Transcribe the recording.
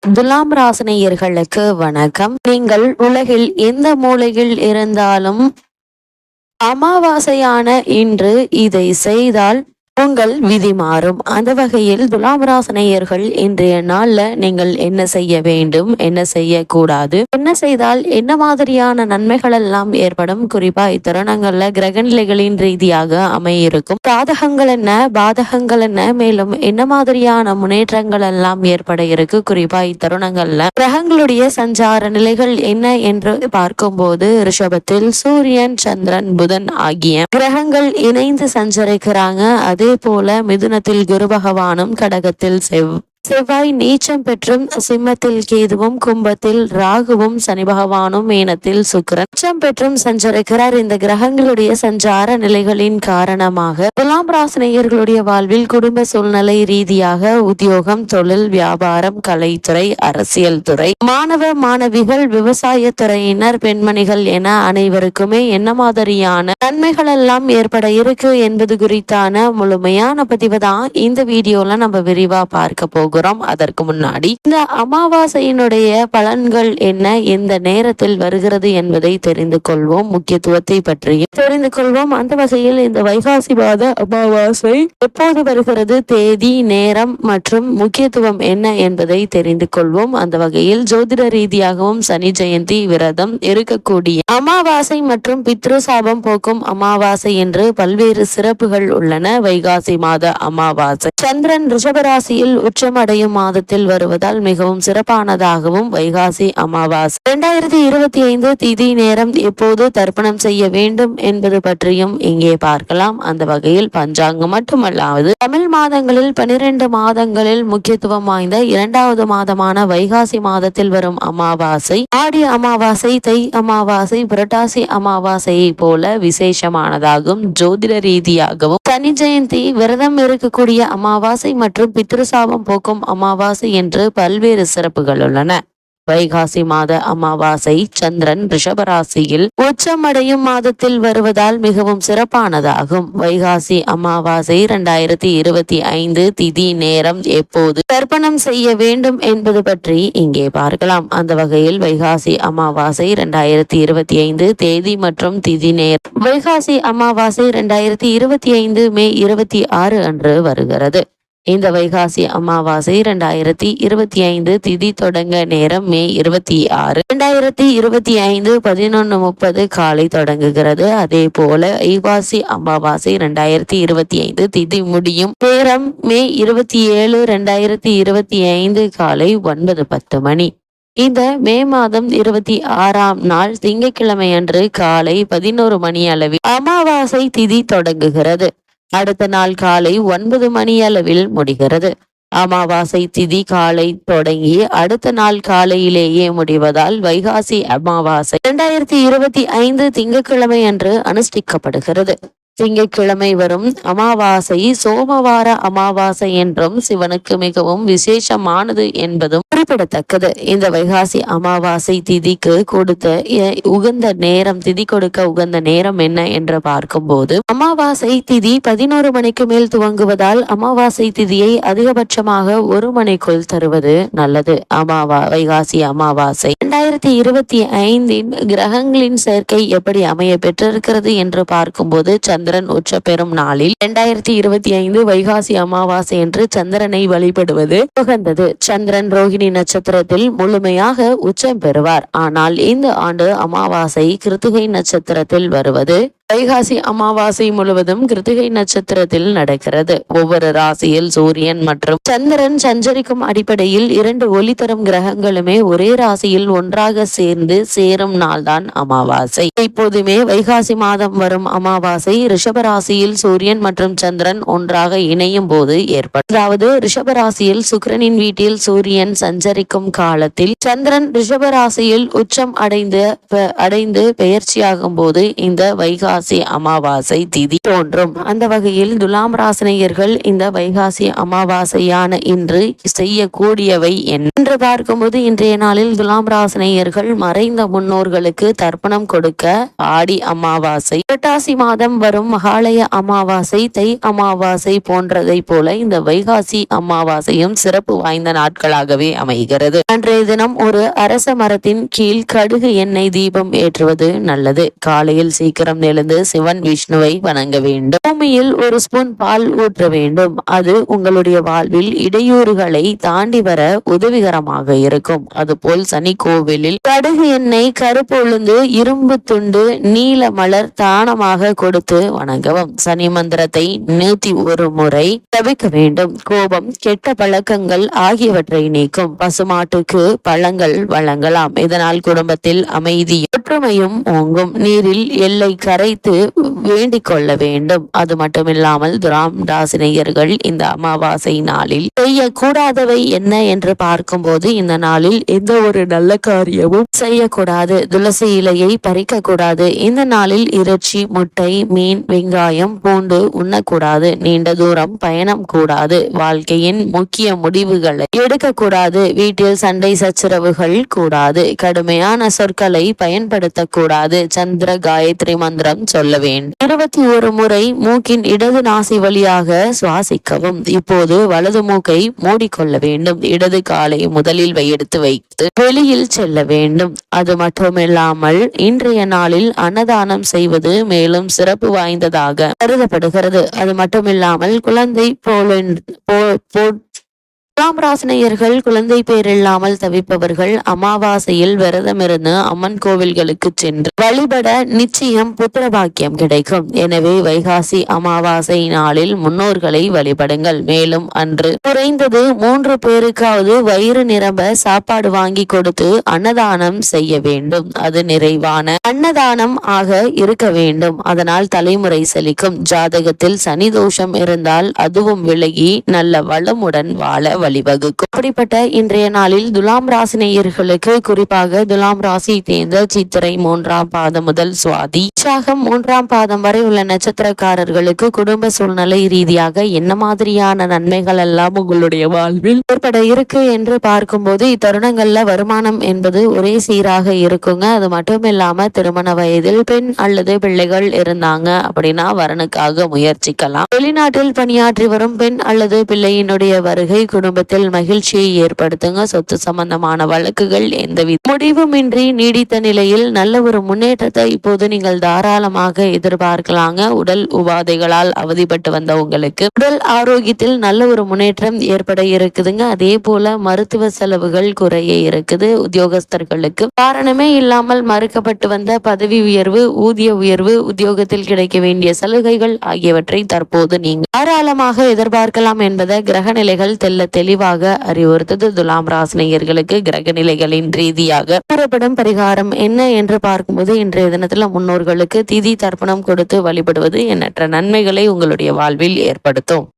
துலாம் ராசினியர்களுக்கு வணக்கம். நீங்கள் உலகில் எந்த மூலையில் இருந்தாலும் அமாவாசையான இன்று இதை செய்தால் உங்கள் விதி மாறும். அந்த வகையில் துலாம் ராசினியர்கள் இன்றைய நாள்ல நீங்கள் என்ன செய்ய வேண்டும், என்ன செய்யக்கூடாது, என்ன செய்தால் என்ன மாதிரியான நன்மைகள் எல்லாம் ஏற்படும், குறிப்பா இத்தருணங்கள்ல கிரகநிலைகளின் ரீதியாக அமையிருக்கும் சாதகங்கள் என்ன, பாதகங்கள் என்ன, மேலும் என்ன மாதிரியான முன்னேற்றங்கள் எல்லாம் ஏற்பட இருக்கு, குறிப்பா இத்தருணங்கள்ல கிரகங்களுடைய சஞ்சார நிலைகள் என்ன என்று பார்க்கும்போது ரிஷபத்தில் சூரியன், சந்திரன், புதன் ஆகிய கிரகங்கள் இணைந்து சஞ்சரிக்கிறாங்க. அதே போல மிதுனத்தில் குரு பகவானும், கடகத்தில் செவ்வாய் நீச்சம் பெற்றும், சிம்மத்தில் கேதுவும், கும்பத்தில் ராகுவும், சனி பகவானும், மீனத்தில் சுக்கிரன் நீச்சம் பெற்றும் சஞ்சரிக்கிறார். இந்த கிரகங்களுடைய சஞ்சார நிலைகளின் காரணமாக துலாம் ராசினியர்களுடைய வாழ்வில் குடும்ப சூழ்நிலை ரீதியாக உத்தியோகம், தொழில், வியாபாரம், கலைத்துறை, அரசியல் துறை, மாணவ மாணவிகள், விவசாய துறையினர், பெண்மணிகள் என அனைவருக்குமே என்ன மாதிரியான நன்மைகள் எல்லாம் ஏற்பட இருக்கு என்பது குறித்தான முழுமையான பதிவு தான் இந்த வீடியோல நம்ம விரிவா பார்க்க போகிறோம். அதற்கு முன்னாடி இந்த அமாவாசையினுடைய பலன்கள் என்ன, எந்த நேரத்தில் வருகிறது என்பதை தெரிந்து கொள்வோம். முக்கியத்துவத்தை பற்றியும் தெரிந்து கொள்வோம். அந்த வகையில் இந்த வைகாசி மாத அமாவாசை எப்போது வருகிறது, தேதி, நேரம் மற்றும் முக்கியத்துவம் என்ன என்பதை தெரிந்து கொள்வோம். அந்த வகையில் ஜோதிட ரீதியாகவும் சனி ஜெயந்தி விரதம் இருக்கக்கூடிய அமாவாசை மற்றும் பித்ரு சாபம் போக்கும் அமாவாசை என்று பல்வேறு சிறப்புகள் உள்ளன. வைகாசி மாத அமாவாசை சந்திரன் ரிஷபராசியில் உச்சம் அடையும் மாதத்தில் வருவதால் மிகவும் சிறப்பானதாகவும் வைகாசி அமாவாசை 2025 திதி நேரம் எப்போது தர்ப்பணம் செய்ய வேண்டும் என்பது பற்றியும் இங்கே பார்க்கலாம். அந்த வகையில் பஞ்சாங்கம் மட்டுமல்லாது தமிழ் மாதங்களில் 12 மாதங்களில் முக்கியத்துவம் வாய்ந்த 2வது மாதமான வைகாசி மாதத்தில் வரும் அமாவாசை ஆடி அமாவாசை, தை அமாவாசை, புரட்டாசி அமாவாசையை போல விசேஷமானதாகும். ஜோதிட ரீதியாகவும் சனி ஜெயந்தி விரதம் இருக்கக்கூடிய அமாவாசை மற்றும் பித்ருசாபம் போக்கும் அமாவாசை என்று பல்வேறு சிறப்புகள் உள்ளன. வைகாசி மாத அமாவாசை சந்திரன் ரிஷபராசியில் உச்சமடையும் மாதத்தில் வருவதால் மிகவும் சிறப்பானதாகும். வைகாசி அமாவாசை 2025 திதி நேரம் எப்போது தர்ப்பணம் செய்ய வேண்டும் என்பது பற்றி இங்கே பார்க்கலாம். அந்த வகையில் வைகாசி அமாவாசை 2025 தேதி மற்றும் திதி நேரம் வைகாசி அமாவாசை 2025 மே 26 அன்று வருகிறது. இந்த வைகாசி அமாவாசை 2025 திதி தொடங்க நேரம் மே 26 2025 11:30 காலை தொடங்குகிறது. அதே போல வைகாசி அமாவாசை 2025 திதி முடியும் நேரம் மே 27 2025 காலை 9:10 மணி. இந்த மே மாதம் 26ஆம் நாள் திங்கட்கிழமை அன்று காலை 11 மணி அளவில் அமாவாசை திதி தொடங்குகிறது. அடுத்த நாள் காலை 9 மணி அளவில் முடிகிறது. அமாவாசை திதி காலை தொடங்கி அடுத்த நாள் காலையிலேயே முடிவதால் வைகாசி அமாவாசை 2025 திங்கட்கிழமை அன்று அனுஷ்டிக்கப்படுகிறது. திங்கட்கிழமை வரும் அமாவாசை சோமவார அமாவாசை என்றும் சிவனுக்கு மிகவும் விசேஷமானது என்பதும் குறிப்பிடத்தக்கது. இந்த வைகாசி அமாவாசை திதிக்கு கொடுத்த உகந்த நேரம், திதி கொடுக்க உகந்த நேரம் என்ன என்று பார்க்கும்போது அமாவாசை திதி 11 மணிக்கு மேல் துவங்குவதால் அமாவாசை திதியை அதிகபட்சமாக 1 மணிக்குள் தருவது நல்லது. வைகாசி அமாவாசை 2025 கிரகங்களின் சேர்க்கை எப்படி அமைய பெற்றிருக்கிறது என்று பார்க்கும்போது சந்திரன் உச்ச பெறும் நாளில் 2025 வைகாசி அமாவாசை என்று சந்திரனை வழிபடுவது உகந்தது. சந்திரன் ரோகிணி நட்சத்திரத்தில் முழுமையாக உச்சம் பெறுவார். ஆனால் இந்த ஆண்டு அமாவாசை கிருத்திகை நட்சத்திரத்தில் வருவது வைகாசி அமாவாசை முழுவதும் கிருத்திகை நட்சத்திரத்தில் நடக்கிறது. ஒவ்வொரு ராசியில் சூரியன் மற்றும் சந்திரன் சஞ்சரிக்கும் அடிப்படையில் 2 ஒளி தரும் கிரகங்களுமே ஒரே ராசியில் ஒன்றாக சேர்ந்து சேரும் நாள்தான் அமாவாசை. இப்போதுமே வைகாசி மாதம் வரும் அமாவாசை ரிஷபராசியில் சூரியன் மற்றும் சந்திரன் ஒன்றாக இணையும் போது ஏற்படும். அதாவது ரிஷபராசியில் சுக்கிரனின் வீட்டில் சூரியன் சஞ்சரிக்கும் காலத்தில் சந்திரன் ரிஷபராசியில் உச்சம் அடைந்து பெயர்ச்சியாகும் போது இந்த வைகாசி வைகாசி அமாவாசை திதி தோன்றும். அந்த வகையில் துலாம் ராசினியர்கள் இந்த வைகாசி அமாவாசையான இன்று செய்யக்கூடியவை என்று பார்க்கும்போது, இன்றைய நாளில் துலாம் ராசினியர்கள் மறைந்த முன்னோர்களுக்கு தர்ப்பணம் கொடுக்க ஆடி அமாவாசை, புரட்டாசி மாதம் வரும் மகாலய அமாவாசை, தை அமாவாசை போன்றதை போல இந்த வைகாசி அமாவாசையும் சிறப்பு வாய்ந்த நாட்களாகவே அமைகிறது. அன்றைய தினம் ஒரு அரச மரத்தின் கீழ் கடுகு எண்ணெய் தீபம் ஏற்றுவது நல்லது. காலையில் சீக்கிரம் எழுந்து சிவன் விஷ்ணுவை வணங்க வேண்டும். பூமியில் ஒரு ஸ்பூன் பால் ஊற்ற வேண்டும். அது உங்களுடைய வாழ்வில் இடையூறுகளை தாண்டி வர உதவிகரமாக இருக்கும். அதுபோல் சனி கோவிலில் கடுகு எண்ணெய், கருப்பு உளுந்து, இரும்பு துண்டு, நீல மலர் தானமாக கொடுத்து வணங்கவும். சனி மந்திரத்தை 101 முறை தவிக்க வேண்டும். கோபம், கெட்ட பழக்கங்கள் ஆகியவற்றை நீக்கும். பசுமாட்டுக்கு பழங்கள் வழங்கலாம். இதனால் குடும்பத்தில் அமைதி ஒற்றுமையும் ஓங்கும். நீரில் எல்லை கரைத்து வேண்டிக் கொள்ள வேண்டும். அது மட்டுமில்லாமல் துலாம் ராசினியர்கள் இந்த அமாவாசை நாளில் செய்யக்கூடாதவை என்ன என்று பார்க்கும்போது, இந்த நாளில் எந்த ஒரு நல்ல காரியமும் செய்யக்கூடாது. துளசி இலையை பறிக்க கூடாது. இந்த நாளில் இறைச்சி, முட்டை, மீன், வெங்காயம், பூண்டு உண்ணக்கூடாது. நீண்ட தூரம் பயணம் கூடாது. வாழ்க்கையின் முக்கிய முடிவுகளை எடுக்கக்கூடாது. வீட்டில் சண்டை சச்சரவுகள் கூடாது. கடுமையான சொற்களை பயன்படுத்தக்கூடாது. சந்திர காயத்ரி மந்திரம் சொல்ல வேண்டும். 21 முறை மூக்கின் இடது நாசி வழியாக சுவாசிக்கவும். இப்போது வலது மூக்கை மூடிக்கொள்ள வேண்டும். இடது காலை முதலில் எடுத்து வைத்து வெளியில் செல்ல வேண்டும். அது மட்டுமில்லாமல் இன்றைய நாளில் அன்னதானம் செய்வது மேலும் சிறப்பு வாய்ந்ததாக கருதப்படுகிறது. அது மட்டுமில்லாமல் குழந்தை துலாம் ராசினியர்கள் குழந்தை பேர் இல்லாமல் தவிப்பவர்கள் அமாவாசையில் விரதமிருந்து அம்மன் கோவில்களுக்கு சென்று வழிபட நிச்சயம் புத்திர பாக்கியம் கிடைக்கும். எனவே வைகாசி அமாவாசை நாளில் முன்னோர்களை வழிபடுங்கள். மேலும் அன்று குறைந்தது 3 பேருக்காவது வயிறு நிரம்ப சாப்பாடு வாங்கி கொடுத்து அன்னதானம் செய்ய வேண்டும். அது நிறைவான அன்னதானம் ஆக இருக்க வேண்டும். அதனால் தலைமுறை செழிக்கும். ஜாதகத்தில் சனி தோஷம் இருந்தால் அதுவும் விலகி நல்ல வளமுடன் வாழ வழிவகுக்கும். அப்படிப்பட்ட இன்றைய நாளில் துலாம் ராசினியர்களுக்கு, குறிப்பாக துலாம் ராசி தேர்ந்த சித்திரை 3ஆம் பாதம் முதல் சுவாதி விசாகம் 3ஆம் பாதம் வரை உள்ள நட்சத்திரக்காரர்களுக்கு குடும்ப சூழ்நிலை ரீதியாக என்ன மாதிரியான நன்மைகள் எல்லாம் உங்களுடைய வாழ்வில் ஏற்பட இருக்கு என்று பார்க்கும்போது, இத்தருணங்கள்ல வருமானம் என்பது ஒரே சீராக இருக்குங்க. அது மட்டும் இல்லாம திருமண வயதில் பெண் அல்லது பிள்ளைகள் இருந்தாங்க அப்படின்னா வரனுக்காக முயற்சிக்கலாம். வெளிநாட்டில் பணியாற்றி வரும் பெண் அல்லது பிள்ளையினுடைய வருகை குடும்பத்தில் மகிழ்ச்சியை ஏற்படுத்துங்க. சொத்து சம்பந்தமான வழக்குகள் எந்தவித முடிவுமின்றி நீடித்த நிலையில் நல்ல ஒரு முன்னேற்றத்தை இப்போது நீங்கள் தாராளமாக எதிர்பார்க்கலாங்க. உடல் உபாதைகளால் அவதிப்பட்டு வந்த உங்களுக்கு உடல் ஆரோக்கியத்தில் நல்ல ஒரு முன்னேற்றம் ஏற்பட இருக்குதுங்க. அதே போல மருத்துவ செலவுகள் குறைய இருக்குது. உத்தியோகஸ்தர்களுக்கு காரணமே இல்லாமல் மறுக்கப்பட்டு வந்த பதவி உயர்வு, ஊதிய உயர்வு, உத்தியோகத்தில் கிடைக்க வேண்டிய சலுகைகள் ஆகியவற்றை தற்போது நீங்கள் தாராளமாக எதிர்பார்க்கலாம் என்பதை கிரக நிலைகள் தெளிவாக அறிவுறுத்தது. துலாம் ராசினியர்களுக்கு கிரக நிலைகளின் ரீதியாக கூறப்படும் பரிகாரம் என்ன என்று பார்க்கும்போது, இன்றைய தினத்துல முன்னோர்களுக்கு திதி தர்ப்பணம் கொடுத்து வழிபடுவது எண்ணற்ற நன்மைகளை உங்களுடைய வாழ்வில் ஏற்படுத்தும்.